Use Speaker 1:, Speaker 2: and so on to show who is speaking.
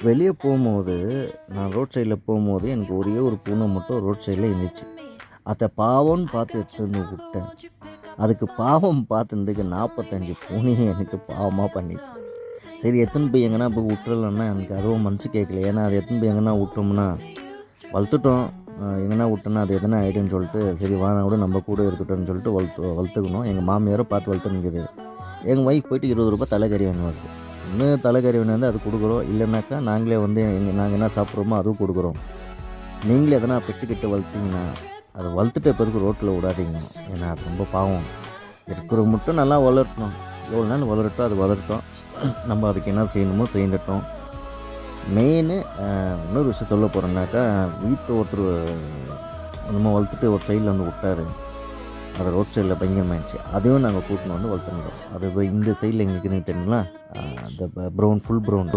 Speaker 1: வெளியே போகும்போது நான் ரோட் சைடில் போகும்போது எனக்கு ஒரே ஒரு பூனை மட்டும் ரோட் சைடில் இருந்துச்சு. அதை பாவம்னு பார்த்து எடுத்துட்டு வந்து விட்டேன். அதுக்கு பாவம் பார்த்துருந்துக்கு 45 பூனையும் எனக்கு பாவமாக பண்ணிச்சு. சரி எடுத்துன்னு போய் எங்கன்னா போய் விட்டுறலன்னா எனக்கு அதுவும் மனசு கேட்கல. ஏன்னா அது எடுத்துன்னு போய் எங்கன்னா விட்டோம்னா வளர்த்துட்டோம், எங்கன்னா விட்டோன்னா அது எதனா ஆகிடுன்னு சொல்லிட்டு சரி வாங்க கூட நம்ம கூட இருக்கட்டும்னு சொல்லிட்டு வளர்த்துக்கணும். எங்கள் மாமியாரும் பார்த்து வளர்த்துனுக்குது. எங்கள் ஒய்ஃப் போய்ட்டு 20 ரூபா தலைக்கறி வாங்கி வருது. இன்னும் தலைக்கறி வேணும் அது கொடுக்குறோம், இல்லைனாக்கா நாங்களே வந்து நாங்கள் என்ன சாப்பிட்றோமோ அதுவும் கொடுக்குறோம். நீங்களே எதனா பெட்டுக்கிட்டு வளர்த்திங்கன்னா அதை வளர்த்துட்ட பிறகு ரோட்டில் விடாதீங்க. ஏன்னா அது ரொம்ப பாவம். இருக்கிற மட்டும் நல்லா வளர்த்தணும், எவ்வளோ நாள் வளரட்டும் அது வளரட்டும், நம்ம அதுக்கு என்ன செய்யணுமோ செய்துட்டோம். மெயினு இன்னொரு விஷயம் சொல்ல போகிறோன்னாக்கா, வீட்டில் ஒருத்தர் நம்ம வளர்த்துட்டு ஒரு சைடில் வந்து விட்டார். அது ரோட் சைடில் பயங்கரமாகிடுச்சு. அதையும் நாங்கள் கூட்டின்னு வந்து வளர்த்துருந்தோம். அது இந்த சைடில் எங்கே இருக்குதுன்னு தெரியுங்களா, அந்த ப்ரௌன் ஃபுல் ப்ரௌன்